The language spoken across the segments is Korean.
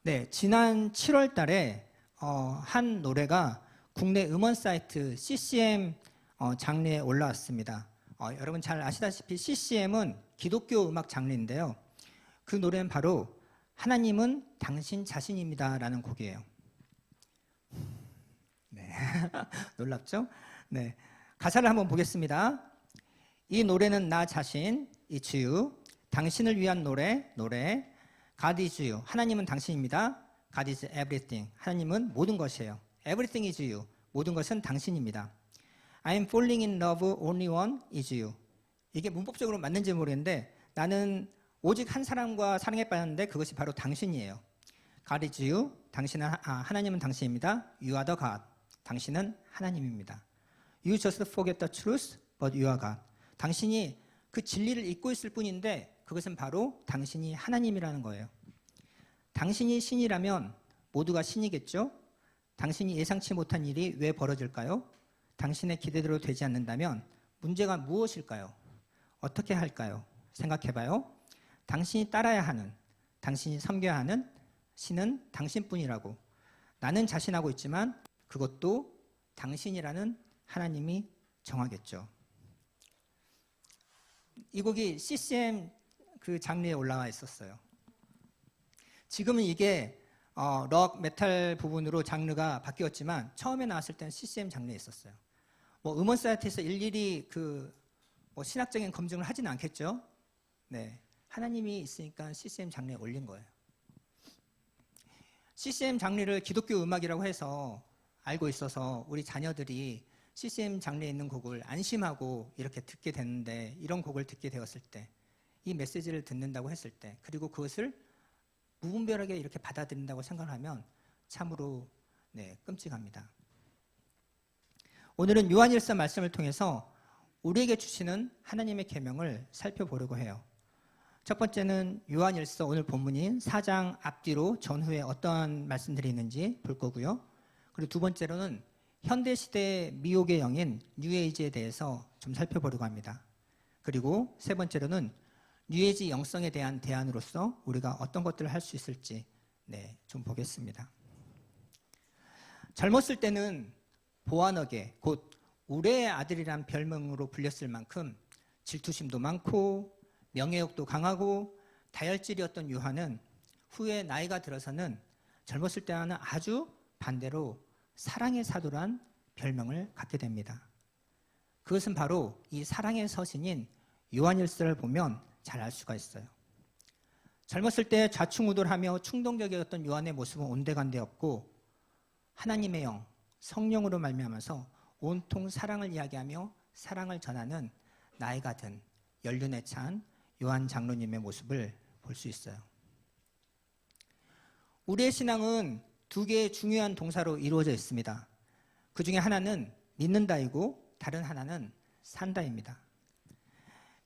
네, 지난 7월 달에 한 노래가 국내 음원 사이트 CCM 장르에 올라왔습니다. 여러분 잘 아시다시피 CCM은 기독교 음악 장르인데요. 그 노래는 바로 하나님은 당신 자신입니다 라는 곡이에요. 네. 놀랍죠? 네. 가사를 한번 보겠습니다. 이 노래는 나 자신, It's you. 당신을 위한 노래. God is you. 하나님은 당신입니다. God is everything. 하나님은 모든 것이에요. Everything is you. 모든 것은 당신입니다. I'm falling in love, only one is you. 이게 문법적으로 맞는지 모르겠는데 나는 오직 한 사람과 사랑에 빠졌는데 그것이 바로 당신이에요. God is you. 하나님은 당신입니다. You are the God. 당신은 하나님입니다. You just forget the truth, but you are God. 당신이 그 진리를 잊고 있을 뿐인데 그것은 바로 당신이 하나님이라는 거예요. 당신이 신이라면 모두가 신이겠죠? 당신이 예상치 못한 일이 왜 벌어질까요? 당신의 기대대로 되지 않는다면 문제가 무엇일까요? 어떻게 할까요? 생각해봐요. 당신이 따라야 하는, 당신이 섬겨야 하는 신은 당신뿐이라고. 나는 자신하고 있지만 그것도 당신이라는 하나님이 정하겠죠. 이 곡이 CCM 그 장르에 올라와 있었어요. 지금은 이게 록, 메탈 부분으로 장르가 바뀌었지만 처음에 나왔을 때는 CCM 장르에 있었어요. 음원 사이트에서 일일이 신학적인 검증을 하지는 않겠죠. 네, 하나님이 있으니까 CCM 장르에 올린 거예요. CCM 장르를 기독교 음악이라고 해서 알고 있어서 우리 자녀들이 CCM 장르에 있는 곡을 안심하고 이렇게 듣게 됐는데, 이런 곡을 듣게 되었을 때, 이 메시지를 듣는다고 했을 때, 그리고 그것을 무분별하게 이렇게 받아들인다고 생각하면 참으로 끔찍합니다. 오늘은 요한일서 말씀을 통해서 우리에게 주시는 하나님의 계명을 살펴보려고 해요. 첫 번째는 요한일서 오늘 본문인 4장 앞뒤로 전후에 어떠한 말씀들이 있는지 볼 거고요. 그리고 두 번째로는 현대시대의 미혹의 영인 뉴에이지에 대해서 좀 살펴보려고 합니다. 그리고 세 번째로는 뉴에이지 영성에 대한 대안으로서 우리가 어떤 것들을 할 수 있을지 좀 보겠습니다. 젊었을 때는 보아너게, 곧 우레의 아들이란 별명으로 불렸을 만큼 질투심도 많고 명예욕도 강하고 다혈질이었던 요한은 후에 나이가 들어서는 젊었을 때와는 아주 반대로 사랑의 사도란 별명을 갖게 됩니다. 그것은 바로 이 사랑의 서신인 요한일서를 보면 잘 알 수가 있어요. 젊었을 때 좌충우돌하며 충동적이었던 요한의 모습은 온데간데 없고 하나님의 영, 성령으로 말미암아서 온통 사랑을 이야기하며 사랑을 전하는 나이가 든 연륜에 찬 요한 장로님의 모습을 볼 수 있어요. 우리의 신앙은 두 개의 중요한 동사로 이루어져 있습니다. 그 중에 하나는 믿는다이고 다른 하나는 산다입니다.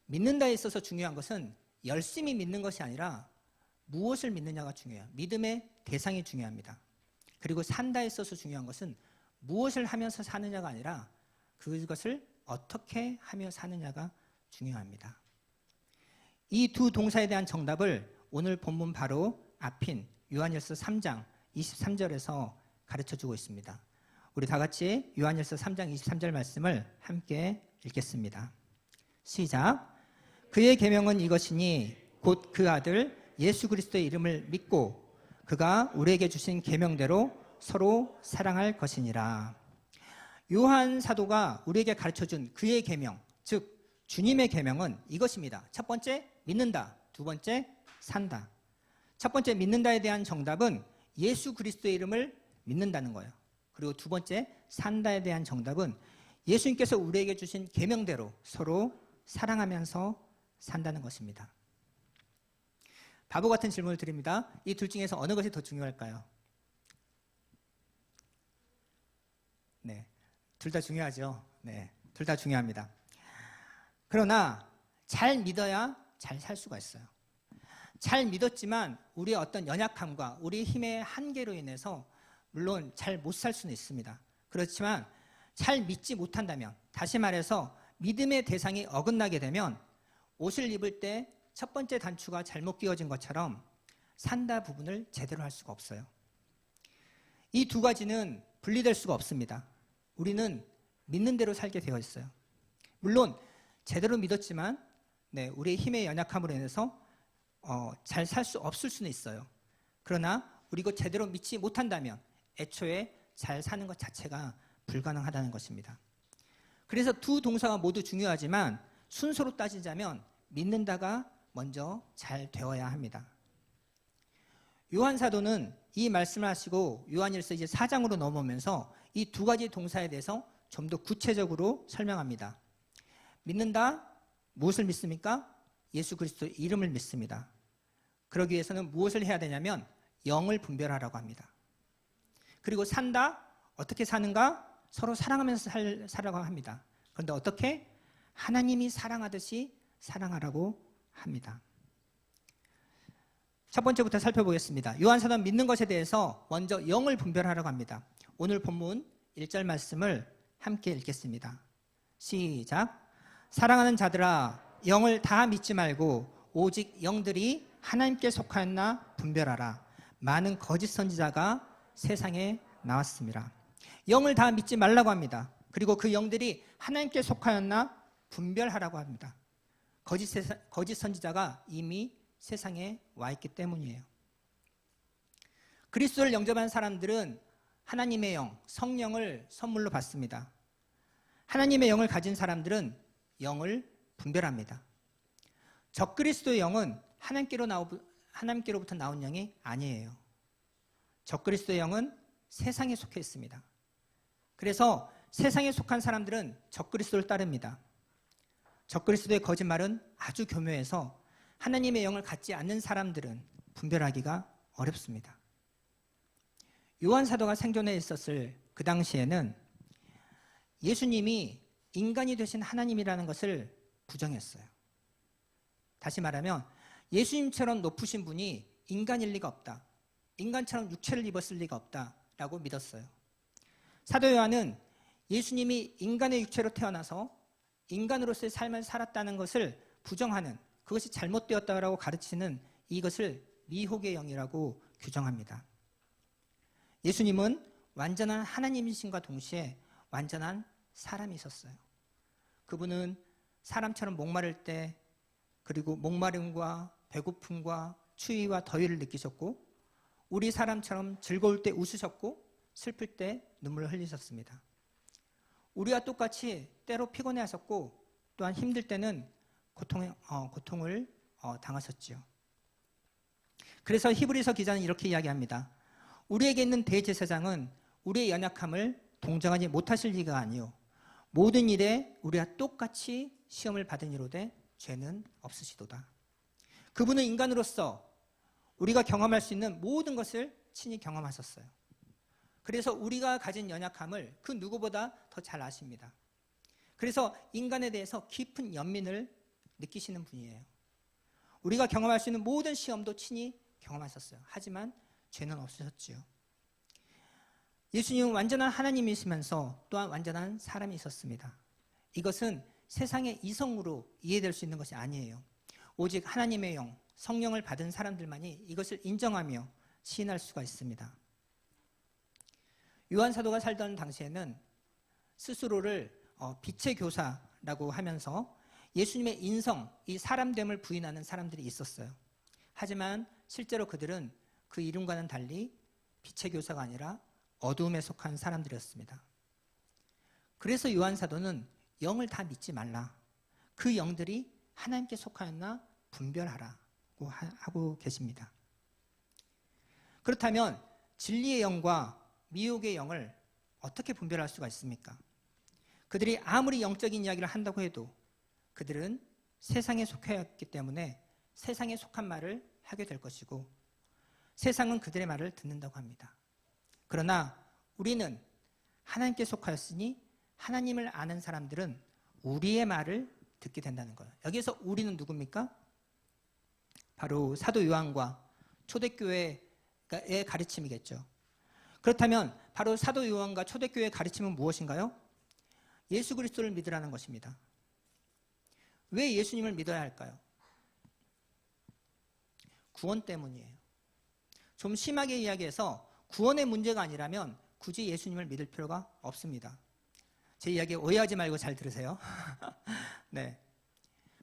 믿는다에 있어서 중요한 것은 열심히 믿는 것이 아니라 무엇을 믿느냐가 중요해요. 믿음의 대상이 중요합니다. 그리고 산다에 있어서 중요한 것은 무엇을 하면서 사느냐가 아니라 그것을 어떻게 하며 사느냐가 중요합니다. 이 두 동사에 대한 정답을 오늘 본문 바로 앞인 요한일서 3장 23절에서 가르쳐주고 있습니다. 우리 다 같이 요한일서 3장 23절 말씀을 함께 읽겠습니다. 시작. 그의 계명은 이것이니 곧 그 아들 예수 그리스도의 이름을 믿고 그가 우리에게 주신 계명대로 서로 사랑할 것이니라. 요한 사도가 우리에게 가르쳐준 그의 계명, 즉 주님의 계명은 이것입니다. 첫 번째, 믿는다. 두 번째, 산다. 첫 번째, 믿는다에 대한 정답은 예수 그리스도의 이름을 믿는다는 거예요. 그리고 두 번째, 산다에 대한 정답은 예수님께서 우리에게 주신 계명대로 서로 사랑하면서 산다는 것입니다. 바보 같은 질문을 드립니다. 이 둘 중에서 어느 것이 더 중요할까요? 네, 둘 다 중요하죠. 네, 둘 다 중요합니다. 그러나 잘 믿어야 잘 살 수가 있어요. 잘 믿었지만 우리의 어떤 연약함과 우리의 힘의 한계로 인해서 물론 잘 못 살 수는 있습니다. 그렇지만 잘 믿지 못한다면, 다시 말해서 믿음의 대상이 어긋나게 되면 옷을 입을 때 첫 번째 단추가 잘못 끼워진 것처럼 산다 부분을 제대로 할 수가 없어요. 이 두 가지는 분리될 수가 없습니다. 우리는 믿는 대로 살게 되어 있어요. 물론 제대로 믿었지만 우리의 힘의 연약함으로 인해서 잘 살 수 없을 수는 있어요. 그러나 우리가 제대로 믿지 못한다면 애초에 잘 사는 것 자체가 불가능하다는 것입니다. 그래서 두 동사가 모두 중요하지만 순서로 따지자면 믿는다가 먼저 잘 되어야 합니다. 요한 사도는 이 말씀을 하시고 요한일서 이제 4장으로 넘어오면서 이 두 가지 동사에 대해서 좀 더 구체적으로 설명합니다. 믿는다, 무엇을 믿습니까? 예수 그리스도의 이름을 믿습니다. 그러기 위해서는 무엇을 해야 되냐면 영을 분별하라고 합니다. 그리고 산다, 어떻게 사는가? 서로 사랑하면서 살라고 합니다. 그런데 어떻게? 하나님이 사랑하듯이 사랑하라고 합니다. 첫 번째부터 살펴보겠습니다. 요한사도는 믿는 것에 대해서 먼저 영을 분별하라고 합니다. 오늘 본문 1절 말씀을 함께 읽겠습니다. 시작. 사랑하는 자들아, 영을 다 믿지 말고 오직 영들이 하나님께 속하였나 분별하라. 많은 거짓 선지자가 세상에 나왔습니다. 영을 다 믿지 말라고 합니다. 그리고 그 영들이 하나님께 속하였나 분별하라고 합니다. 거짓 선지자가 이미 세상에 와 있기 때문이에요. 그리스도를 영접한 사람들은 하나님의 영, 성령을 선물로 받습니다. 하나님의 영을 가진 사람들은 영을 분별합니다. 적그리스도의 영은 하나님께로부터 나온 영이 아니에요. 적그리스도의 영은 세상에 속해 있습니다. 그래서 세상에 속한 사람들은 적그리스도를 따릅니다. 적그리스도의 거짓말은 아주 교묘해서 하나님의 영을 갖지 않는 사람들은 분별하기가 어렵습니다. 요한 사도가 생존해 있었을 그 당시에는 예수님이 인간이 되신 하나님이라는 것을 부정했어요. 다시 말하면 예수님처럼 높으신 분이 인간일 리가 없다. 인간처럼 육체를 입었을 리가 없다라고 믿었어요. 사도 요한은 예수님이 인간의 육체로 태어나서 인간으로서의 삶을 살았다는 것을 부정하는, 그것이 잘못되었다고 가르치는 이것을 미혹의 영이라고 규정합니다. 예수님은 완전한 하나님이신과 동시에 완전한 사람이셨어요. 그분은 사람처럼 목마를 때, 그리고 목마름과 배고픔과 추위와 더위를 느끼셨고, 우리 사람처럼 즐거울 때 웃으셨고 슬플 때 눈물을 흘리셨습니다. 우리와 똑같이 때로 피곤해하셨고 또한 힘들 때는 고통을 당하셨지요. 그래서 히브리서 기자는 이렇게 이야기합니다. 우리에게 있는 대제사장은 우리의 연약함을 동정하지 못하실 리가 아니요 모든 일에 우리와 똑같이 시험을 받은 이로되 죄는 없으시도다. 그분은 인간으로서 우리가 경험할 수 있는 모든 것을 친히 경험하셨어요. 그래서 우리가 가진 연약함을 그 누구보다 더 잘 아십니다. 그래서 인간에 대해서 깊은 연민을 느끼시는 분이에요. 우리가 경험할 수 있는 모든 시험도 친히 경험하셨어요. 하지만 죄는 없으셨지요. 예수님은 완전한 하나님이시면서 또한 완전한 사람이 있었습니다. 이것은 세상의 이성으로 이해될 수 있는 것이 아니에요. 오직 하나님의 영, 성령을 받은 사람들만이 이것을 인정하며 시인할 수가 있습니다. 요한 사도가 살던 당시에는 스스로를 빛의 교사라고 하면서 예수님의 인성, 이 사람됨을 부인하는 사람들이 있었어요. 하지만 실제로 그들은 그 이름과는 달리 빛의 교사가 아니라 어두움에 속한 사람들이었습니다. 그래서 요한 사도는 영을 다 믿지 말라. 그 영들이 하나님께 속하였나 분별하라고 하고 계십니다. 그렇다면 진리의 영과 미혹의 영을 어떻게 분별할 수가 있습니까? 그들이 아무리 영적인 이야기를 한다고 해도 그들은 세상에 속해 있기 때문에 세상에 속한 말을 하게 될 것이고 세상은 그들의 말을 듣는다고 합니다. 그러나 우리는 하나님께 속하였으니 하나님을 아는 사람들은 우리의 말을 듣게 된다는 거예요. 여기서 우리는 누굽니까? 바로 사도 요한과 초대교회의 가르침이겠죠. 그렇다면 바로 사도 요한과 초대교회의 가르침은 무엇인가요? 예수 그리스도를 믿으라는 것입니다. 왜 예수님을 믿어야 할까요? 구원 때문이에요. 좀 심하게 이야기해서 구원의 문제가 아니라면 굳이 예수님을 믿을 필요가 없습니다. 제 이야기 오해하지 말고 잘 들으세요. 네.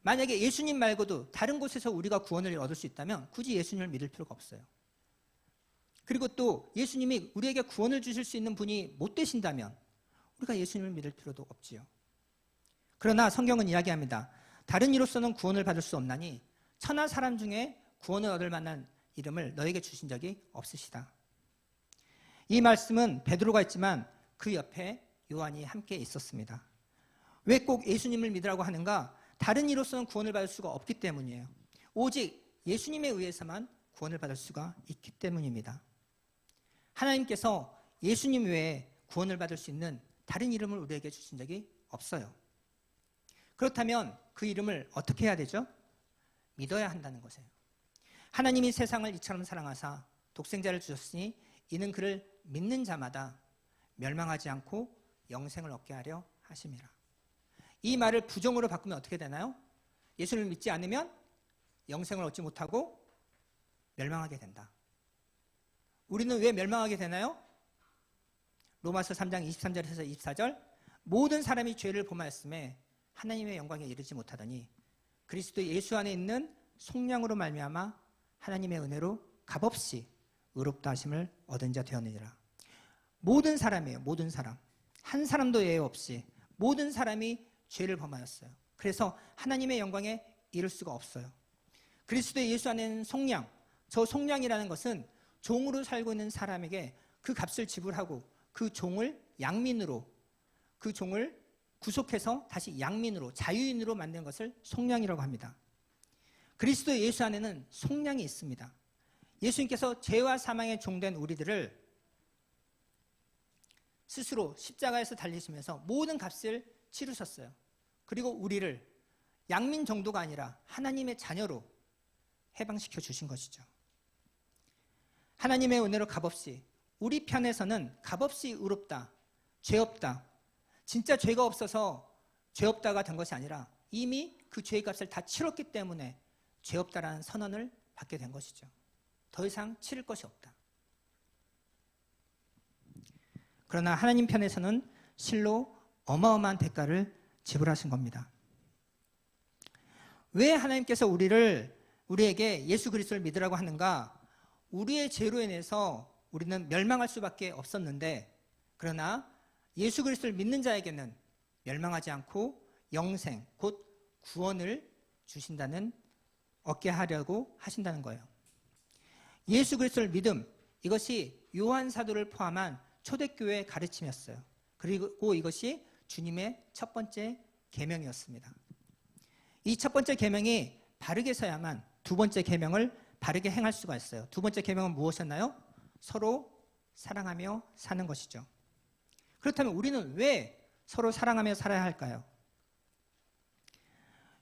만약에 예수님 말고도 다른 곳에서 우리가 구원을 얻을 수 있다면 굳이 예수님을 믿을 필요가 없어요. 그리고 또 예수님이 우리에게 구원을 주실 수 있는 분이 못 되신다면 우리가 예수님을 믿을 필요도 없지요. 그러나 성경은 이야기합니다. 다른 이로서는 구원을 받을 수 없나니 천하 사람 중에 구원을 얻을 만한 이름을 너에게 주신 적이 없으시다. 이 말씀은 베드로가 있지만 그 옆에 요한이 함께 있었습니다. 왜 꼭 예수님을 믿으라고 하는가? 다른 이로서는 구원을 받을 수가 없기 때문이에요. 오직 예수님에 의해서만 구원을 받을 수가 있기 때문입니다. 하나님께서 예수님 외에 구원을 받을 수 있는 다른 이름을 우리에게 주신 적이 없어요. 그렇다면 그 이름을 어떻게 해야 되죠? 믿어야 한다는 것이에요. 하나님이 세상을 이처럼 사랑하사 독생자를 주셨으니 이는 그를 믿는 자마다 멸망하지 않고 영생을 얻게 하려 하심이라. 이 말을 부정으로 바꾸면 어떻게 되나요? 예수를 믿지 않으면 영생을 얻지 못하고 멸망하게 된다. 우리는 왜 멸망하게 되나요? 로마서 3장 23절에서 24절 모든 사람이 죄를 범하였음에 하나님의 영광에 이르지 못하더니 그리스도 예수 안에 있는 속량으로 말미암아 하나님의 은혜로 값없이 의롭다 하심을 얻은 자 되었느니라. 모든 사람이에요. 모든 사람. 한 사람도 예외 없이 모든 사람이 죄를 범하였어요. 그래서 하나님의 영광에 이를 수가 없어요. 그리스도 예수 안에 있는 속량, 저 속량이라는 것은 종으로 살고 있는 사람에게 그 값을 지불하고 그 종을 양민으로, 그 종을 구속해서 다시 양민으로, 자유인으로 만든 것을 속량이라고 합니다. 그리스도 예수 안에는 속량이 있습니다. 예수님께서 죄와 사망에 종된 우리들을 스스로 십자가에서 달리시면서 모든 값을 치르셨어요. 그리고 우리를 양민 정도가 아니라 하나님의 자녀로 해방시켜 주신 것이죠. 하나님의 은혜로 값없이, 우리 편에서는 값없이 의롭다, 죄 없다, 진짜 죄가 없어서 죄 없다가 된 것이 아니라 이미 그 죄의 값을 다 치렀기 때문에 죄 없다라는 선언을 받게 된 것이죠. 더 이상 치를 것이 없다. 그러나 하나님 편에서는 실로 어마어마한 대가를 지불하신 겁니다. 왜 하나님께서 우리에게 예수 그리스도를 믿으라고 하는가? 우리의 죄로 인해서 우리는 멸망할 수밖에 없었는데, 그러나 예수 그리스도를 믿는 자에게는 멸망하지 않고 영생, 곧 구원을 주신다는, 얻게 하려고 하신다는 거예요. 예수 그리스도를 믿음, 이것이 요한 사도를 포함한 초대교회의 가르침이었어요. 그리고 이것이 주님의 첫 번째 계명이었습니다. 이 첫 번째 계명이 바르게 서야만 두 번째 계명을 바르게 행할 수가 있어요. 두 번째 계명은 무엇이었나요? 서로 사랑하며 사는 것이죠. 그렇다면 우리는 왜 서로 사랑하며 살아야 할까요?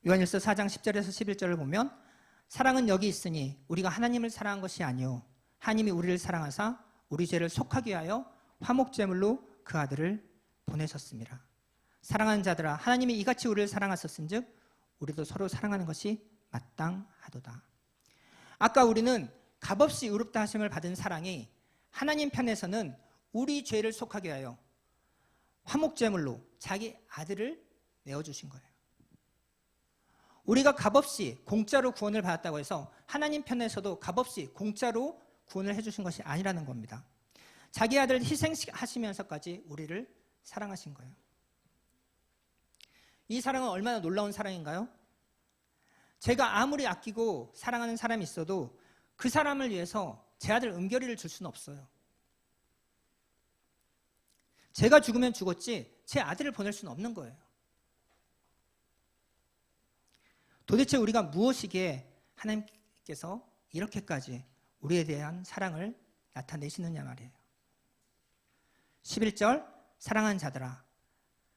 요한일서 4장 10절에서 11절을 보면 사랑은 여기 있으니 우리가 하나님을 사랑한 것이 아니요 하나님이 우리를 사랑하사 우리 죄를 속하게 위하여 화목제물로 그 아들을 보내셨습니다. 사랑하는 자들아, 하나님이 이같이 우리를 사랑하셨은즉 우리도 서로 사랑하는 것이 마땅하도다. 아까 우리는 값없이 의롭다 하심을 받은 사랑이 하나님 편에서는 우리 죄를 속하게 하여 화목제물로 자기 아들을 내어주신 거예요. 우리가 값없이 공짜로 구원을 받았다고 해서 하나님 편에서도 값없이 공짜로 구원을 해주신 것이 아니라는 겁니다. 자기 아들을 희생하시면서까지 우리를 사랑하신 거예요. 이 사랑은 얼마나 놀라운 사랑인가요? 제가 아무리 아끼고 사랑하는 사람이 있어도 그 사람을 위해서 제 아들 은결이를 줄 수는 없어요. 제가 죽으면 죽었지 제 아들을 보낼 수는 없는 거예요. 도대체 우리가 무엇이기에 하나님께서 이렇게까지 우리에 대한 사랑을 나타내시느냐 말이에요. 11절, 사랑하는 자들아,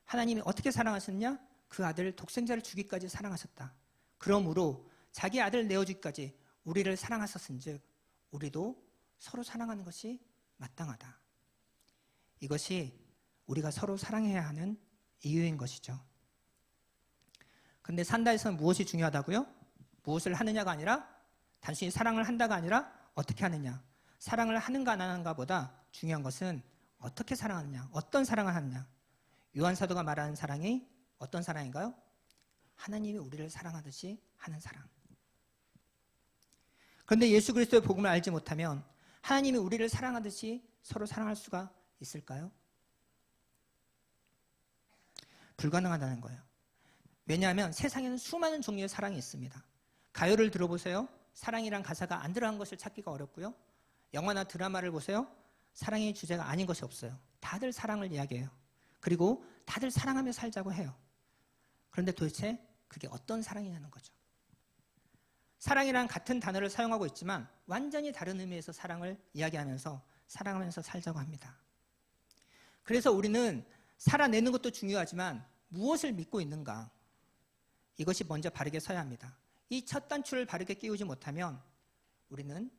하나님이 어떻게 사랑하셨냐? 그 아들 독생자를 주기까지 사랑하셨다. 그러므로 자기 아들을 내어주기까지 우리를 사랑하셨은즉 우리도 서로 사랑하는 것이 마땅하다. 이것이 우리가 서로 사랑해야 하는 이유인 것이죠. 그런데 산다에서는 무엇이 중요하다고요? 무엇을 하느냐가 아니라 단순히 사랑을 한다가 아니라 어떻게 하느냐. 사랑을 하는가 안 하는가 보다 중요한 것은 어떻게 사랑하느냐, 어떤 사랑을 하느냐. 요한 사도가 말하는 사랑이 어떤 사랑인가요? 하나님이 우리를 사랑하듯이 하는 사랑. 그런데 예수 그리스도의 복음을 알지 못하면 하나님이 우리를 사랑하듯이 서로 사랑할 수가 있을까요? 불가능하다는 거예요. 왜냐하면 세상에는 수많은 종류의 사랑이 있습니다. 가요를 들어보세요. 사랑이란 가사가 안 들어간 것을 찾기가 어렵고요. 영화나 드라마를 보세요. 사랑의 주제가 아닌 것이 없어요. 다들 사랑을 이야기해요. 그리고 다들 사랑하며 살자고 해요. 그런데 도대체 그게 어떤 사랑이냐는 거죠. 사랑이란 같은 단어를 사용하고 있지만 완전히 다른 의미에서 사랑을 이야기하면서 사랑하면서 살자고 합니다. 그래서 우리는 살아내는 것도 중요하지만 무엇을 믿고 있는가? 이것이 먼저 바르게 서야 합니다. 이 첫 단추를 바르게 끼우지 못하면 우리는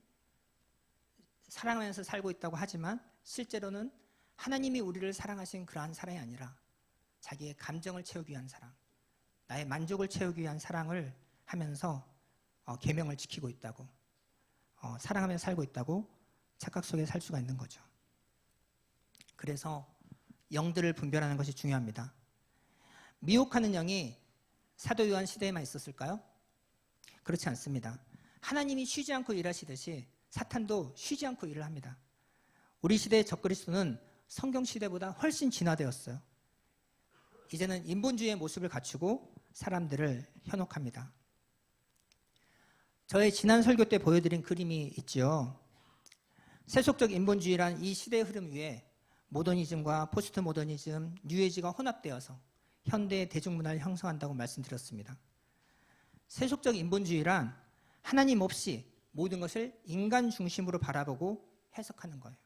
사랑하면서 살고 있다고 하지만 실제로는 하나님이 우리를 사랑하신 그러한 사랑이 아니라 자기의 감정을 채우기 위한 사랑, 나의 만족을 채우기 위한 사랑을 하면서 계명을 지키고 있다고, 사랑하며 살고 있다고 착각 속에 살 수가 있는 거죠. 그래서 영들을 분별하는 것이 중요합니다. 미혹하는 영이 사도 요한 시대에만 있었을까요? 그렇지 않습니다. 하나님이 쉬지 않고 일하시듯이 사탄도 쉬지 않고 일을 합니다. 우리 시대의 적그리스도는 성경 시대보다 훨씬 진화되었어요. 이제는 인본주의의 모습을 갖추고 사람들을 현혹합니다. 저의 지난 설교 때 보여드린 그림이 있죠. 세속적 인본주의란 이 시대의 흐름 위에 모더니즘과 포스트 모더니즘, 뉴에이지가 혼합되어서 현대의 대중문화를 형성한다고 말씀드렸습니다. 세속적 인본주의란 하나님 없이 모든 것을 인간 중심으로 바라보고 해석하는 거예요.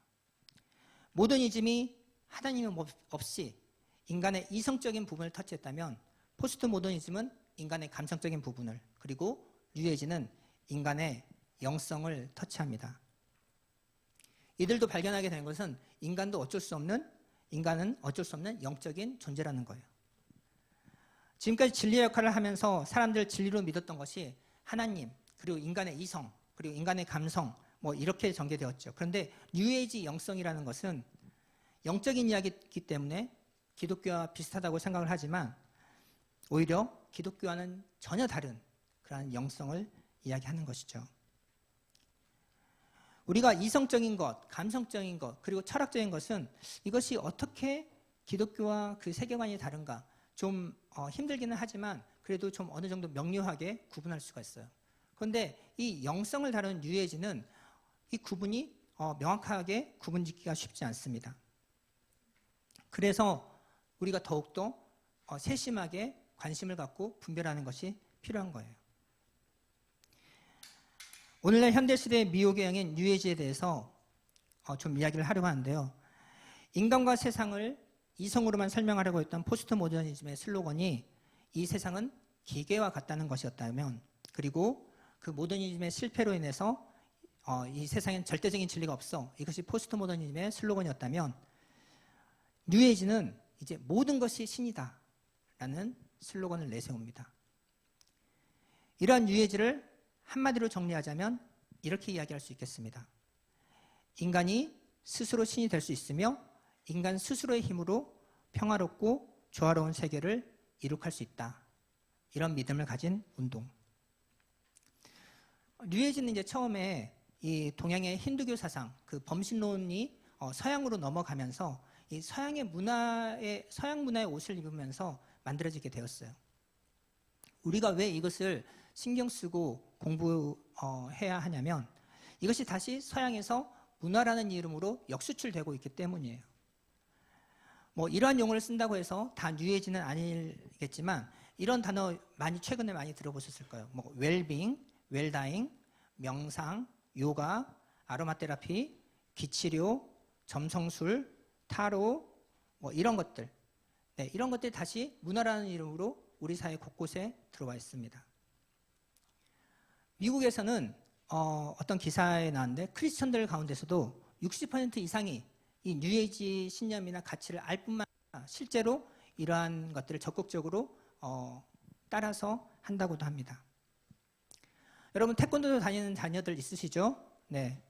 모더니즘이 하나님 없이 인간의 이성적인 부분을 터치했다면 포스트 모더니즘은 인간의 감성적인 부분을, 그리고 뉴에이지는 인간의 영성을 터치합니다. 이들도 발견하게 된 것은 인간은 어쩔 수 없는 영적인 존재라는 거예요. 지금까지 진리의 역할을 하면서 사람들 진리로 믿었던 것이 하나님, 그리고 인간의 이성, 그리고 인간의 감성, 이렇게 전개되었죠. 그런데 뉴에이지 영성이라는 것은 영적인 이야기이기 때문에 기독교와 비슷하다고 생각을 하지만 오히려 기독교와는 전혀 다른 그런 영성을 이야기하는 것이죠. 우리가 이성적인 것, 감성적인 것, 그리고 철학적인 것은 이것이 어떻게 기독교와 그 세계관이 다른가 좀 힘들기는 하지만 그래도 좀 어느 정도 명료하게 구분할 수가 있어요. 그런데 이 영성을 다루는 뉴에이지는 이 구분이 명확하게 구분짓기가 쉽지 않습니다. 그래서 우리가 더욱더 세심하게 관심을 갖고 분별하는 것이 필요한 거예요. 오늘날 현대시대의 미혹의 영인 뉴에이지에 대해서 좀 이야기를 하려고 하는데요. 인간과 세상을 이성으로만 설명하려고 했던 포스트 모더니즘의 슬로건이 이 세상은 기계와 같다는 것이었다면, 그리고 그 모더니즘의 실패로 인해서 이 세상엔 절대적인 진리가 없어, 이것이 포스트 모더니즘의 슬로건이었다면, 뉴에이지는 이제 모든 것이 신이다 라는 슬로건을 내세웁니다. 이러한 뉴에이지를 한마디로 정리하자면 이렇게 이야기할 수 있겠습니다. 인간이 스스로 신이 될 수 있으며 인간 스스로의 힘으로 평화롭고 조화로운 세계를 이룩할 수 있다. 이런 믿음을 가진 운동. 뉴에이지는 이제 처음에 이 동양의 힌두교 사상, 그 범신론이 서양으로 넘어가면서 이 서양 문화의 옷을 입으면서 만들어지게 되었어요. 우리가 왜 이것을 신경 쓰고 공부해야 하냐면 이것이 다시 서양에서 문화라는 이름으로 역수출되고 있기 때문이에요. 이러한 용어를 쓴다고 해서 다 뉴에이지는 아니겠지만 이런 단어 최근에 많이 들어보셨을 거예요. 웰빙, 웰다잉, 명상, 요가, 아로마 테라피, 기치료, 점성술, 타로, 이런 것들. 네, 이런 것들이 다시 문화라는 이름으로 우리 사회 곳곳에 들어와 있습니다. 미국에서는 어떤 기사에 나왔는데 크리스천들 가운데서도 60% 이상이 이 뉴에이지 신념이나 가치를 알 뿐만 아니라 실제로 이러한 것들을 적극적으로 따라서 한다고도 합니다. 여러분 태권도 다니는 자녀들 있으시죠? 네.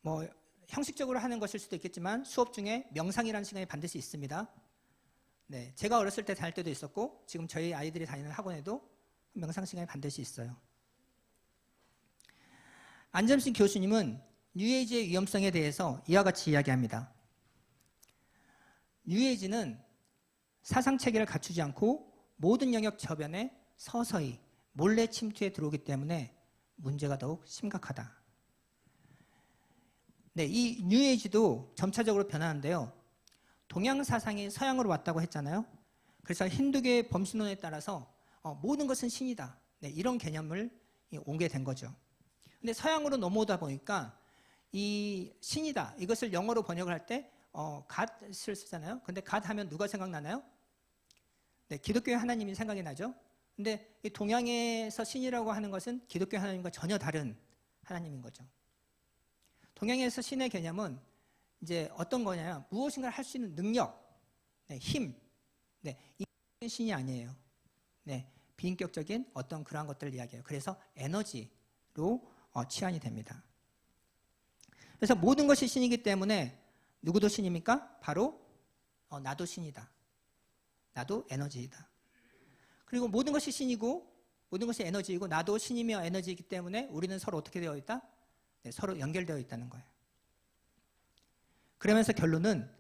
뭐 형식적으로 하는 것일 수도 있겠지만 수업 중에 명상이라는 시간이 반드시 있습니다. 네, 제가 어렸을 때 다닐 때도 있었고 지금 저희 아이들이 다니는 학원에도 명상 시간이 반드시 있어요. 안점식 교수님은 뉴에이지의 위험성에 대해서 이와 같이 이야기합니다. 뉴에이지는 사상체계를 갖추지 않고 모든 영역 저변에 서서히 몰래 침투해 들어오기 때문에 문제가 더욱 심각하다. 네, 이 뉴에이지도 점차적으로 변하는데요. 동양 사상이 서양으로 왔다고 했잖아요. 그래서 힌두교의 범신론에 따라서 모든 것은 신이다. 네, 이런 개념을 옮게 된 거죠. 근데 서양으로 넘어오다 보니까 이 신이다. 이것을 영어로 번역을 할 때 God을 쓰잖아요. 근데 God 하면 누가 생각나나요? 네, 기독교의 하나님이 생각이 나죠. 근데 이 동양에서 신이라고 하는 것은 기독교 하나님과 전혀 다른 하나님인 거죠. 동양에서 신의 개념은 이제 어떤 거냐면 무엇인가를 할 수 있는 능력, 네, 힘, 네, 이 신이 아니에요. 네, 비인격적인 어떤 그러한 것들을 이야기해요. 그래서 에너지로 치환이 됩니다. 그래서 모든 것이 신이기 때문에 누구도 신입니까? 바로 나도 신이다. 나도 에너지이다. 그리고 모든 것이 신이고 모든 것이 에너지이고 나도 신이며 에너지이기 때문에 우리는 서로 어떻게 되어 있다? 네, 서로 연결되어 있다는 거예요. 그러면서 결론은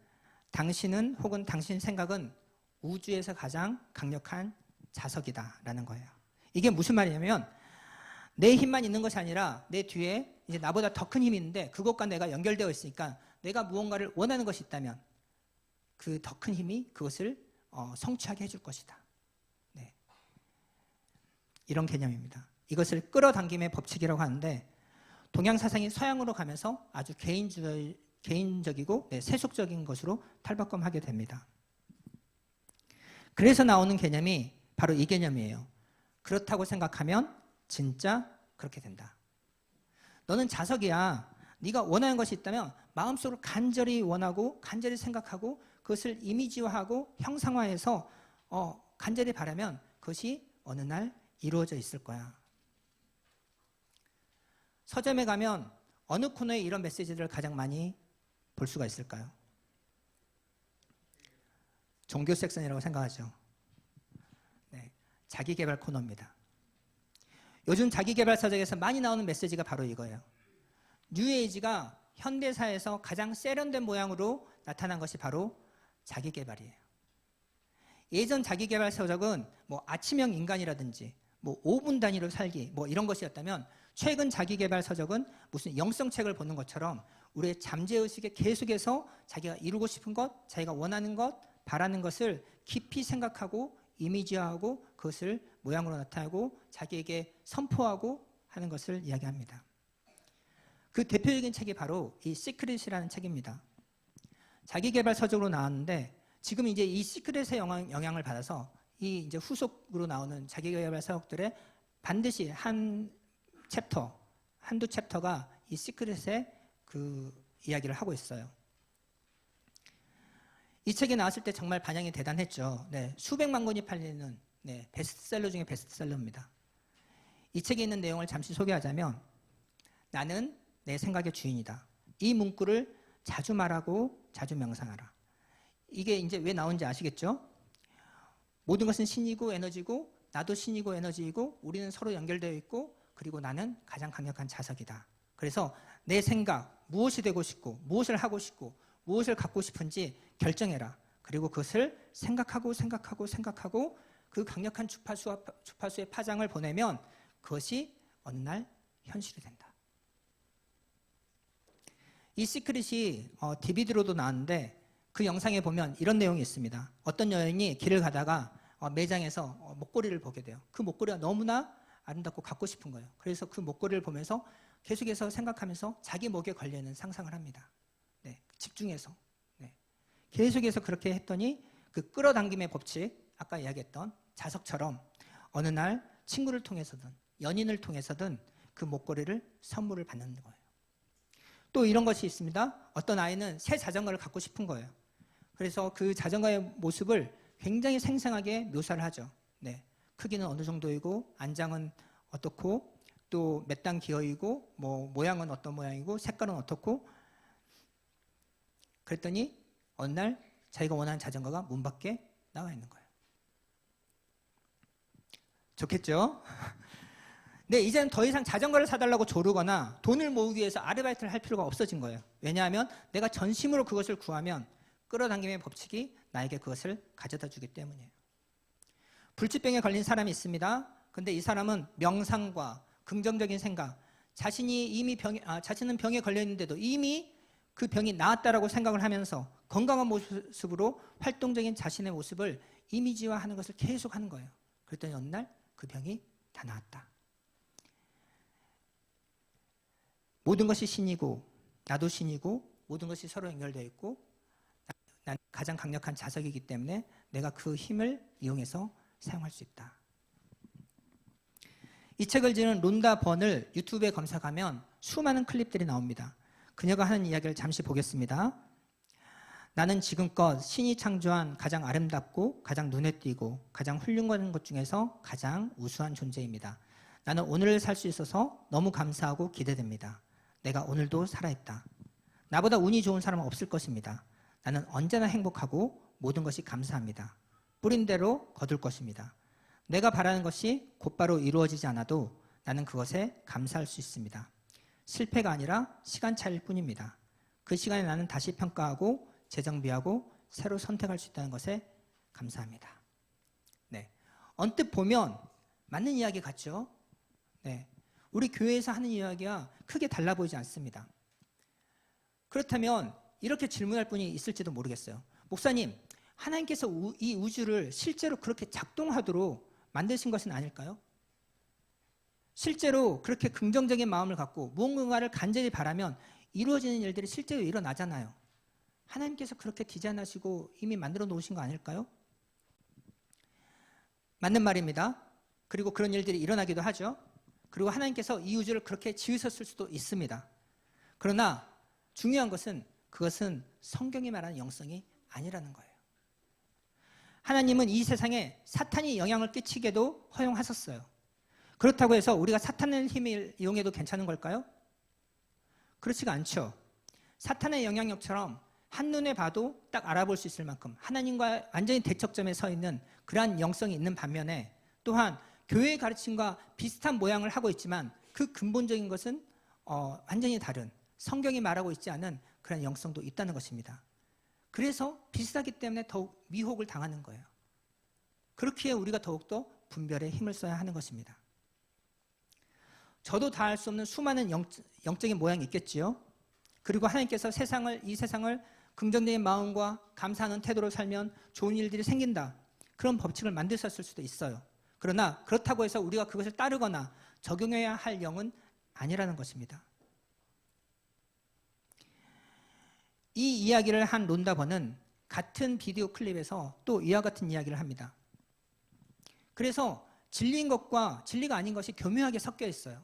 당신은 혹은 당신 생각은 우주에서 가장 강력한 자석이다라는 거예요. 이게 무슨 말이냐면 내 힘만 있는 것이 아니라 내 뒤에 이제 나보다 더 큰 힘이 있는데 그것과 내가 연결되어 있으니까 내가 무언가를 원하는 것이 있다면 그 더 큰 힘이 그것을 성취하게 해줄 것이다. 네. 이런 개념입니다. 이것을 끌어당김의 법칙이라고 하는데 동양 사상이 서양으로 가면서 아주 개인적이고 세속적인 것으로 탈바꿈하게 됩니다. 그래서 나오는 개념이 바로 이 개념이에요. 그렇다고 생각하면 진짜 그렇게 된다. 너는 자석이야. 네가 원하는 것이 있다면 마음속으로 간절히 원하고 간절히 생각하고 그것을 이미지화하고 형상화해서 간절히 바라면 그것이 어느 날 이루어져 있을 거야. 서점에 가면 어느 코너에 이런 메시지들을 가장 많이 볼 수가 있을까요? 종교 섹션이라고 생각하죠. 네, 자기개발 코너입니다. 요즘 자기개발 서적에서 많이 나오는 메시지가 바로 이거예요. 뉴에이지가 현대사에서 가장 세련된 모양으로 나타난 것이 바로 자기개발이에요. 예전 자기개발 서적은 뭐 아침형 인간이라든지 뭐 5분 단위로 살기 뭐 이런 것이었다면 최근 자기개발 서적은 무슨 영성책을 보는 것처럼 우리의 잠재의식에 계속해서 자기가 이루고 싶은 것, 자기가 원하는 것, 바라는 것을 깊이 생각하고 이미지화하고 그것을 모양으로 나타내고 자기에게 선포하고 하는 것을 이야기합니다. 그 대표적인 책이 바로 이 시크릿이라는 책입니다. 자기개발 서적으로 나왔는데 지금 이제 이 시크릿의 영향을 받아서 이 이제 후속으로 나오는 자기개발 서적들의 반드시 한두 챕터가 이 시크릿의 그 이야기를 하고 있어요. 이 책이 나왔을 때 정말 반향이 대단했죠. 네, 수백만 권이 팔리는 베스트셀러 중에 베스트셀러입니다. 이 책에 있는 내용을 잠시 소개하자면 나는 내 생각의 주인이다. 이 문구를 자주 말하고 자주 명상하라. 이게 이제 왜 나온지 아시겠죠? 모든 것은 신이고 에너지고 나도 신이고 에너지이고 우리는 서로 연결되어 있고 그리고 나는 가장 강력한 자석이다. 그래서 내 생각, 무엇이 되고 싶고 무엇을 하고 싶고 무엇을 갖고 싶은지 결정해라. 그리고 그것을 생각하고 그 강력한 주파수의 파장을 보내면 그것이 어느 날 현실이 된다. 이 시크릿이 DVD로도 나왔는데 그 영상에 보면 이런 내용이 있습니다. 어떤 여인이 길을 가다가 매장에서 목걸이를 보게 돼요. 그 목걸이가 너무나 아름답고 갖고 싶은 거예요. 그래서 그 목걸이를 보면서 계속해서 생각하면서 자기 목에 걸려있는 상상을 합니다. 네, 집중해서. 네. 계속해서 그렇게 했더니 그 끌어당김의 법칙, 아까 이야기했던 자석처럼 어느 날 친구를 통해서든 연인을 통해서든 그 목걸이를 선물을 받는 거예요. 또 이런 것이 있습니다. 어떤 아이는 새 자전거를 갖고 싶은 거예요. 그래서 그 자전거의 모습을 굉장히 생생하게 묘사를 하죠. 네. 크기는 어느 정도이고 안장은 어떻고 또 몇 단 기어이고 뭐 모양은 어떤 모양이고 색깔은 어떻고, 그랬더니 어느 날 자기가 원하는 자전거가 문 밖에 나와 있는 거예요. 좋겠죠? 네, 이제는 더 이상 자전거를 사달라고 조르거나 돈을 모으기 위해서 아르바이트를 할 필요가 없어진 거예요. 왜냐하면 내가 전심으로 그것을 구하면 끌어당김의 법칙이 나에게 그것을 가져다 주기 때문이에요. 불치병에 걸린 사람이 있습니다. 근데 이 사람은 명상과 긍정적인 생각, 자신은 병에 걸려 있는데도 이미 그 병이 나았다라고 생각을 하면서 건강한 모습으로 활동적인 자신의 모습을 이미지화하는 것을 계속 하는 거예요. 그랬더니 어느 날 그 병이 다 나았다. 모든 것이 신이고 나도 신이고 모든 것이 서로 연결되어 있고 난 가장 강력한 자석이기 때문에 내가 그 힘을 이용해서 사용할 수 있다. 이 책을 지은 론다 번을 유튜브에 검색하면 수많은 클립들이 나옵니다. 그녀가 하는 이야기를 잠시 보겠습니다. 나는 지금껏 신이 창조한 가장 아름답고 가장 눈에 띄고 가장 훌륭한 것 중에서 가장 우수한 존재입니다. 나는 오늘을 살 수 있어서 너무 감사하고 기대됩니다. 내가 오늘도 살아있다. 나보다 운이 좋은 사람은 없을 것입니다. 나는 언제나 행복하고 모든 것이 감사합니다. 뿌린 대로 거둘 것입니다. 내가 바라는 것이 곧바로 이루어지지 않아도 나는 그것에 감사할 수 있습니다. 실패가 아니라 시간 차이일 뿐입니다. 그 시간에 나는 다시 평가하고 재정비하고 새로 선택할 수 있다는 것에 감사합니다. 네, 언뜻 보면 맞는 이야기 같죠? 네, 우리 교회에서 하는 이야기와 크게 달라 보이지 않습니다. 그렇다면 이렇게 질문할 분이 있을지도 모르겠어요. 목사님, 하나님께서 이 우주를 실제로 그렇게 작동하도록 만드신 것은 아닐까요? 실제로 그렇게 긍정적인 마음을 갖고 무언가를 간절히 바라면 이루어지는 일들이 실제로 일어나잖아요. 하나님께서 그렇게 디자인하시고 이미 만들어 놓으신 거 아닐까요? 맞는 말입니다. 그리고 그런 일들이 일어나기도 하죠. 그리고 하나님께서 이 우주를 그렇게 지으셨을 수도 있습니다. 그러나 중요한 것은 그것은 성경이 말하는 영성이 아니라는 거예요. 하나님은 이 세상에 사탄이 영향을 끼치게도 허용하셨어요. 그렇다고 해서 우리가 사탄의 힘을 이용해도 괜찮은 걸까요? 그렇지가 않죠. 사탄의 영향력처럼 한눈에 봐도 딱 알아볼 수 있을 만큼 하나님과 완전히 대척점에 서 있는 그러한 영성이 있는 반면에 또한 교회의 가르침과 비슷한 모양을 하고 있지만 그 근본적인 것은 완전히 다른, 성경이 말하고 있지 않은 그런 영성도 있다는 것입니다. 그래서 비슷하기 때문에 더욱 미혹을 당하는 거예요. 그렇기에 우리가 더욱더 분별에 힘을 써야 하는 것입니다. 저도 다 알 수 없는 수많은 영적인 모양이 있겠지요. 그리고 하나님께서 이 세상을 긍정적인 마음과 감사하는 태도로 살면 좋은 일들이 생긴다. 그런 법칙을 만드셨을 수도 있어요. 그러나 그렇다고 해서 우리가 그것을 따르거나 적용해야 할 영은 아니라는 것입니다. 이 이야기를 한 론다 번은 같은 비디오 클립에서 또 이와 같은 이야기를 합니다. 그래서 진리인 것과 진리가 아닌 것이 교묘하게 섞여 있어요.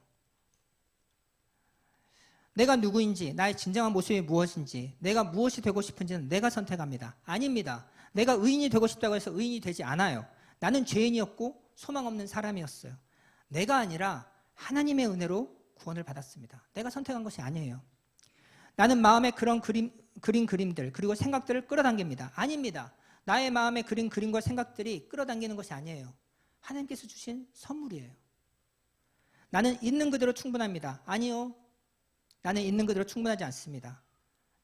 내가 누구인지, 나의 진정한 모습이 무엇인지, 내가 무엇이 되고 싶은지는 내가 선택합니다. 아닙니다. 내가 의인이 되고 싶다고 해서 의인이 되지 않아요. 나는 죄인이었고 소망 없는 사람이었어요. 내가 아니라 하나님의 은혜로 구원을 받았습니다. 내가 선택한 것이 아니에요. 나는 마음에 그런 그림들 그리고 생각들을 끌어당깁니다. 아닙니다. 나의 마음에 그린 그림과 생각들이 끌어당기는 것이 아니에요. 하나님께서 주신 선물이에요. 나는 있는 그대로 충분합니다. 아니요. 나는 있는 그대로 충분하지 않습니다.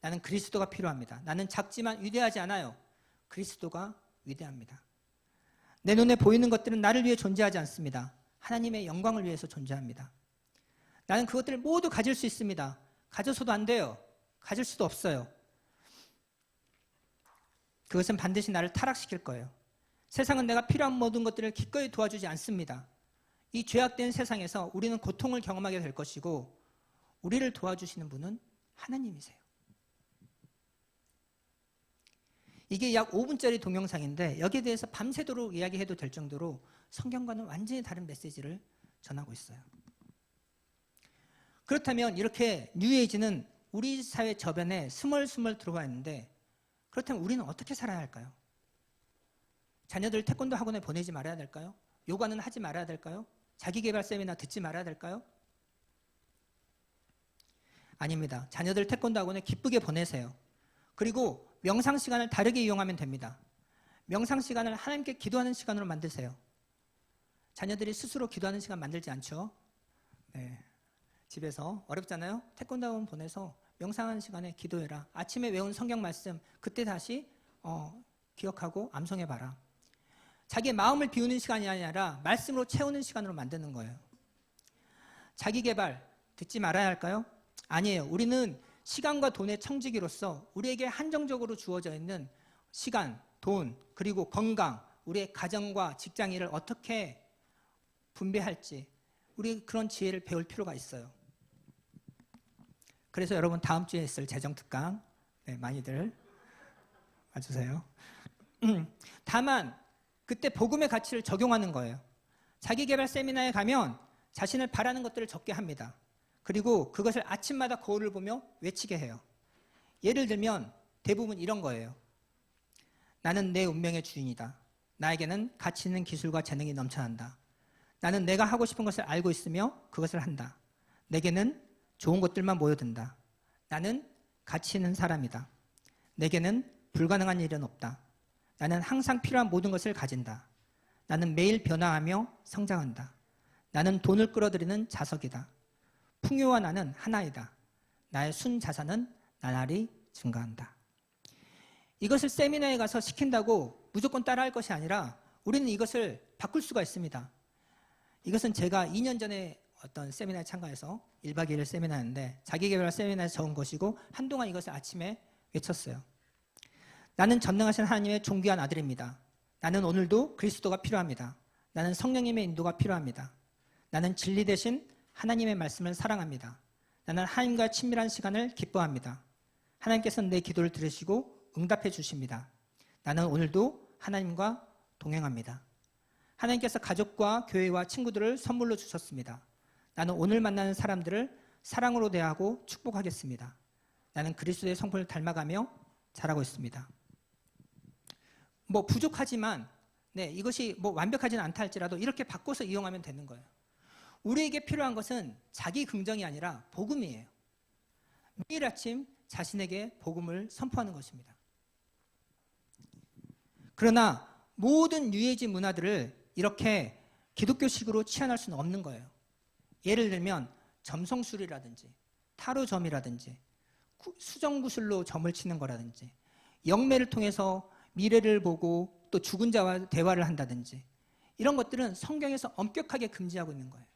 나는 그리스도가 필요합니다. 나는 작지만 위대하지 않아요. 그리스도가 위대합니다. 내 눈에 보이는 것들은 나를 위해 존재하지 않습니다. 하나님의 영광을 위해서 존재합니다. 나는 그것들을 모두 가질 수 있습니다. 가져서도 안 돼요. 가질 수도 없어요. 그것은 반드시 나를 타락시킬 거예요. 세상은 내가 필요한 모든 것들을 기꺼이 도와주지 않습니다. 이 죄악된 세상에서 우리는 고통을 경험하게 될 것이고 우리를 도와주시는 분은 하나님이세요. 이게 약 5분짜리 동영상인데 여기에 대해서 밤새도록 이야기해도 될 정도로 성경과는 완전히 다른 메시지를 전하고 있어요. 그렇다면 이렇게 뉴에이지는 우리 사회 저변에 스멀스멀 들어와 있는데 그렇다면 우리는 어떻게 살아야 할까요? 자녀들 태권도 학원에 보내지 말아야 될까요? 요가는 하지 말아야 될까요? 자기계발 세미나 듣지 말아야 될까요? 아닙니다. 자녀들 태권도 학원에 기쁘게 보내세요. 그리고 명상 시간을 다르게 이용하면 됩니다. 명상 시간을 하나님께 기도하는 시간으로 만드세요. 자녀들이 스스로 기도하는 시간 만들지 않죠? 네. 집에서 어렵잖아요? 태권도 학원 보내서 명상하는 시간에 기도해라. 아침에 외운 성경 말씀 그때 다시 기억하고 암송해봐라. 자기의 마음을 비우는 시간이 아니라 말씀으로 채우는 시간으로 만드는 거예요. 자기 개발 듣지 말아야 할까요? 아니에요. 우리는 시간과 돈의 청지기로서 우리에게 한정적으로 주어져 있는 시간, 돈, 그리고 건강, 우리의 가정과 직장 일을 어떻게 분배할지 우리 그런 지혜를 배울 필요가 있어요. 그래서 여러분 다음 주에 있을 재정특강 많이들 와주세요. 다만 그때 복음의 가치를 적용하는 거예요. 자기개발 세미나에 가면 자신을 바라는 것들을 적게 합니다. 그리고 그것을 아침마다 거울을 보며 외치게 해요. 예를 들면 대부분 이런 거예요. 나는 내 운명의 주인이다. 나에게는 가치 있는 기술과 재능이 넘쳐난다. 나는 내가 하고 싶은 것을 알고 있으며 그것을 한다. 내게는 좋은 것들만 모여든다. 나는 가치 있는 사람이다. 내게는 불가능한 일은 없다. 나는 항상 필요한 모든 것을 가진다. 나는 매일 변화하며 성장한다. 나는 돈을 끌어들이는 자석이다. 풍요와 나는 하나이다. 나의 순자산은 나날이 증가한다. 이것을 세미나에 가서 시킨다고 무조건 따라할 것이 아니라 우리는 이것을 바꿀 수가 있습니다. 이것은 제가 2년 전에 어떤 세미나에 참가해서 1박 2일 세미나였는데 자기개발 세미나에서 적은 것이고 한동안 이것을 아침에 외쳤어요. 나는 전능하신 하나님의 존귀한 아들입니다. 나는 오늘도 그리스도가 필요합니다. 나는 성령님의 인도가 필요합니다. 나는 진리 대신 하나님의 말씀을 사랑합니다. 나는 하나님과 친밀한 시간을 기뻐합니다. 하나님께서는 내 기도를 들으시고 응답해 주십니다. 나는 오늘도 하나님과 동행합니다. 하나님께서 가족과 교회와 친구들을 선물로 주셨습니다. 나는 오늘 만나는 사람들을 사랑으로 대하고 축복하겠습니다. 나는 그리스도의 성품을 닮아가며 자라고 있습니다. 부족하지만 이것이 완벽하지는 않다 할지라도 이렇게 바꿔서 이용하면 되는 거예요. 우리에게 필요한 것은 자기 긍정이 아니라 복음이에요. 매일 아침 자신에게 복음을 선포하는 것입니다. 그러나 모든 유해지 문화들을 이렇게 기독교식으로 치환할 수는 없는 거예요. 예를 들면 점성술이라든지 타로점이라든지 수정구슬로 점을 치는 거라든지 영매를 통해서 미래를 보고 또 죽은 자와 대화를 한다든지 이런 것들은 성경에서 엄격하게 금지하고 있는 거예요.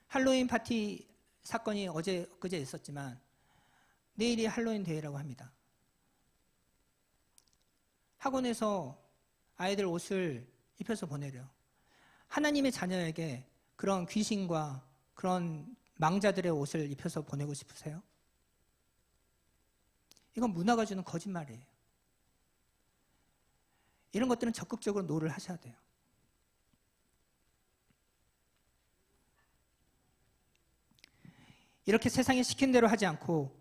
할로윈 파티 사건이 그제 있었지만 내일이 할로윈 데이라고 합니다. 학원에서 아이들 옷을 입혀서 보내려. 하나님의 자녀에게 그런 귀신과 그런 망자들의 옷을 입혀서 보내고 싶으세요? 이건 문화가 주는 거짓말이에요. 이런 것들은 적극적으로 노를 하셔야 돼요. 이렇게 세상이 시킨 대로 하지 않고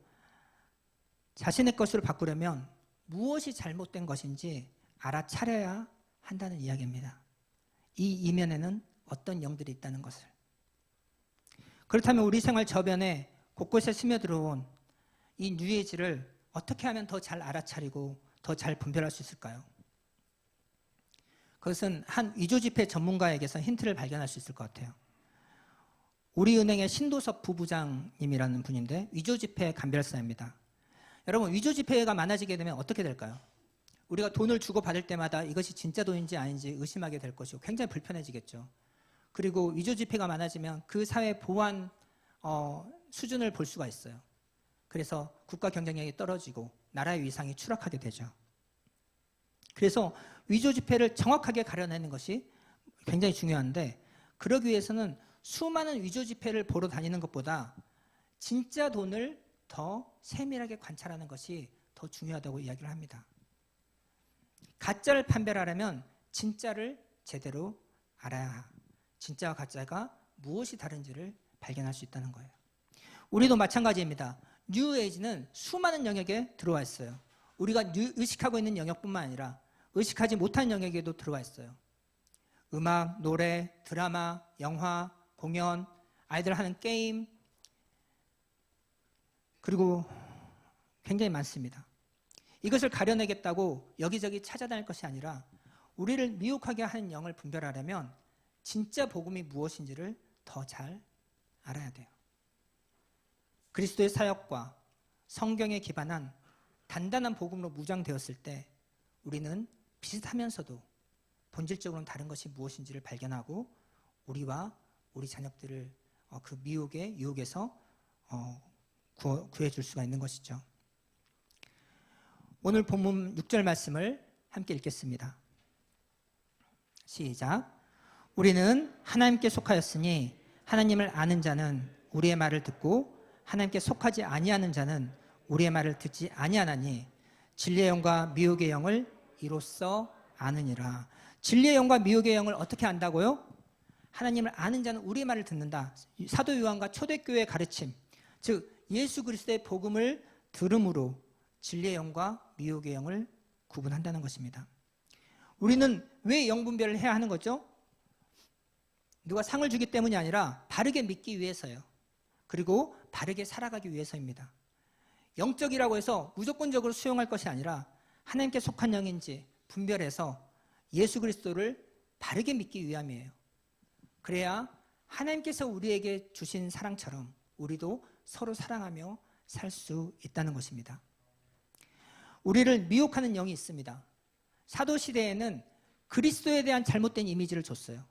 자신의 것으로 바꾸려면 무엇이 잘못된 것인지 알아차려야 한다는 이야기입니다. 이 이면에는 어떤 영들이 있다는 것을. 그렇다면 우리 생활 저변에 곳곳에 스며들어온 이 뉴에이지를 어떻게 하면 더 잘 알아차리고 더 잘 분별할 수 있을까요? 그것은 한 위조지폐 전문가에게서 힌트를 발견할 수 있을 것 같아요. 우리은행의 신도섭 부부장님이라는 분인데 위조지폐 감별사입니다. 여러분, 위조지폐가 많아지게 되면 어떻게 될까요? 우리가 돈을 주고받을 때마다 이것이 진짜 돈인지 아닌지 의심하게 될 것이고 굉장히 불편해지겠죠. 그리고 위조지폐가 많아지면 그 사회 보안 수준을 볼 수가 있어요. 그래서 국가 경쟁력이 떨어지고 나라의 위상이 추락하게 되죠. 그래서 위조지폐를 정확하게 가려내는 것이 굉장히 중요한데 그러기 위해서는 수많은 위조지폐를 보러 다니는 것보다 진짜 돈을 더 세밀하게 관찰하는 것이 더 중요하다고 이야기를 합니다. 가짜를 판별하려면 진짜를 제대로 알아야 진짜와 가짜가 무엇이 다른지를 발견할 수 있다는 거예요. 우리도 마찬가지입니다. 뉴에이지는 수많은 영역에 들어와 있어요. 우리가 의식하고 있는 영역뿐만 아니라 의식하지 못한 영역에도 들어와 있어요. 음악, 노래, 드라마, 영화, 공연, 아이들 하는 게임, 그리고 굉장히 많습니다. 이것을 가려내겠다고 여기저기 찾아다닐 것이 아니라 우리를 미혹하게 하는 영을 분별하려면 진짜 복음이 무엇인지를 더 잘 알아야 돼요. 그리스도의 사역과 성경에 기반한 단단한 복음으로 무장되었을 때 우리는 비슷하면서도 본질적으로는 다른 것이 무엇인지를 발견하고 우리와 우리 자녀들을 그 미혹의 유혹에서 구해줄 수가 있는 것이죠. 오늘 본문 6절 말씀을 함께 읽겠습니다. 시작. 우리는 하나님께 속하였으니 하나님을 아는 자는 우리의 말을 듣고 하나님께 속하지 아니하는 자는 우리의 말을 듣지 아니하나니 진리의 영과 미혹의 영을 이로써 아느니라. 진리의 영과 미혹의 영을 어떻게 안다고요? 하나님을 아는 자는 우리의 말을 듣는다. 사도 요한과 초대교회의 가르침, 즉 예수 그리스도의 복음을 들음으로 진리의 영과 미혹의 영을 구분한다는 것입니다. 우리는 왜 영분별을 해야 하는 거죠? 누가 상을 주기 때문이 아니라 바르게 믿기 위해서요. 그리고 바르게 살아가기 위해서입니다. 영적이라고 해서 무조건적으로 수용할 것이 아니라 하나님께 속한 영인지 분별해서 예수 그리스도를 바르게 믿기 위함이에요. 그래야 하나님께서 우리에게 주신 사랑처럼 우리도 서로 사랑하며 살 수 있다는 것입니다. 우리를 미혹하는 영이 있습니다. 사도시대에는 그리스도에 대한 잘못된 이미지를 줬어요.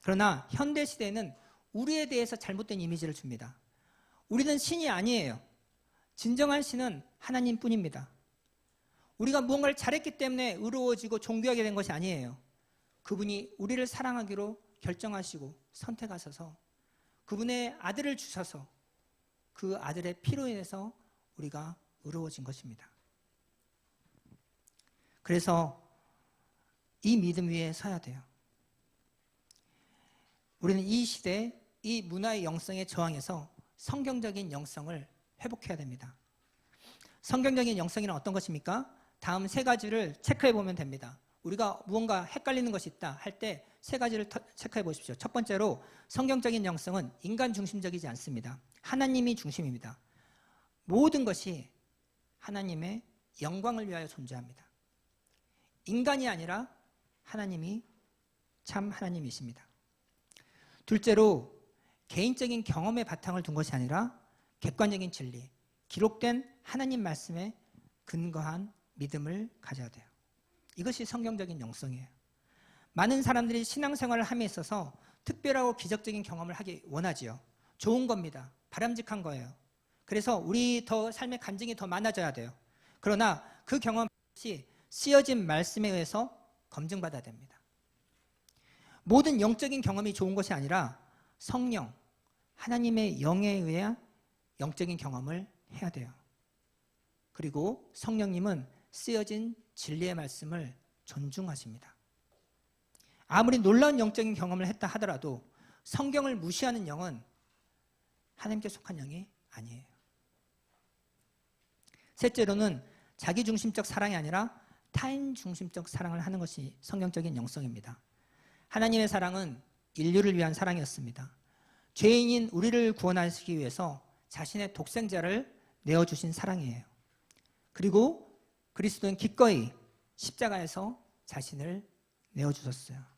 그러나 현대시대에는 우리에 대해서 잘못된 이미지를 줍니다. 우리는 신이 아니에요. 진정한 신은 하나님뿐입니다. 우리가 무언가를 잘했기 때문에 의로워지고 존귀하게 된 것이 아니에요. 그분이 우리를 사랑하기로 결정하시고 선택하셔서 그분의 아들을 주셔서 그 아들의 피로 인해서 우리가 의로워진 것입니다. 그래서 이 믿음 위에 서야 돼요. 우리는 이 시대, 이 문화의 영성에 저항해서 성경적인 영성을 회복해야 됩니다. 성경적인 영성이란 어떤 것입니까? 다음 세 가지를 체크해 보면 됩니다. 우리가 무언가 헷갈리는 것이 있다 할 때 세 가지를 체크해 보십시오. 첫 번째로 성경적인 영성은 인간 중심적이지 않습니다. 하나님이 중심입니다. 모든 것이 하나님의 영광을 위하여 존재합니다. 인간이 아니라 하나님이 참 하나님이십니다. 둘째로 개인적인 경험의 바탕을 둔 것이 아니라 객관적인 진리, 기록된 하나님 말씀에 근거한 믿음을 가져야 돼요. 이것이 성경적인 영성이에요. 많은 사람들이 신앙생활을 함에 있어서 특별하고 기적적인 경험을 하기 원하지요. 좋은 겁니다. 바람직한 거예요. 그래서 우리 더 삶의 간증이 더 많아져야 돼요. 그러나 그 경험이 쓰여진 말씀에 의해서 검증받아야 됩니다. 모든 영적인 경험이 좋은 것이 아니라 성령, 하나님의 영에 의해 영적인 경험을 해야 돼요. 그리고 성령님은 쓰여진 진리의 말씀을 존중하십니다. 아무리 놀라운 영적인 경험을 했다 하더라도 성경을 무시하는 영은 하나님께 속한 영이 아니에요. 셋째로는 자기중심적 사랑이 아니라 타인 중심적 사랑을 하는 것이 성경적인 영성입니다. 하나님의 사랑은 인류를 위한 사랑이었습니다. 죄인인 우리를 구원하시기 위해서 자신의 독생자를 내어주신 사랑이에요. 그리고 그리스도는 기꺼이 십자가에서 자신을 내어주셨어요.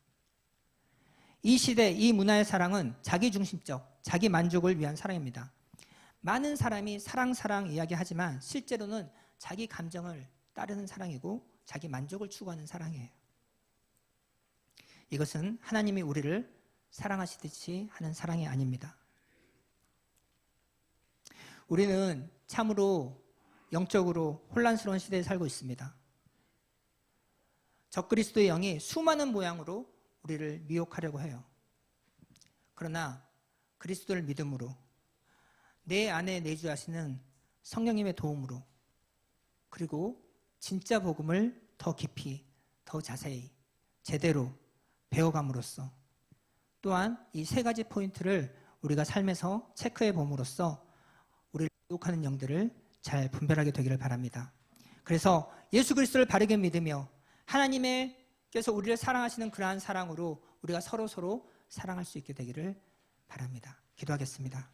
이 시대, 이 문화의 사랑은 자기중심적, 자기 만족을 위한 사랑입니다. 많은 사람이 사랑 이야기하지만 실제로는 자기 감정을 따르는 사랑이고 자기 만족을 추구하는 사랑이에요. 이것은 하나님이 우리를 사랑하시듯이 하는 사랑이 아닙니다. 우리는 참으로 영적으로 혼란스러운 시대에 살고 있습니다. 적그리스도의 영이 수많은 모양으로 우리를 미혹하려고 해요. 그러나 그리스도를 믿음으로 내 안에 내주하시는 성령님의 도움으로 그리고 진짜 복음을 더 깊이, 더 자세히, 제대로 배워감으로써 또한 이 세 가지 포인트를 우리가 삶에서 체크해 봄으로써 우리를 미혹하는 영들을 잘 분별하게 되기를 바랍니다. 그래서 예수 그리스도를 바르게 믿으며 하나님께서 우리를 사랑하시는 그러한 사랑으로 우리가 서로 사랑할 수 있게 되기를 바랍니다. 기도하겠습니다.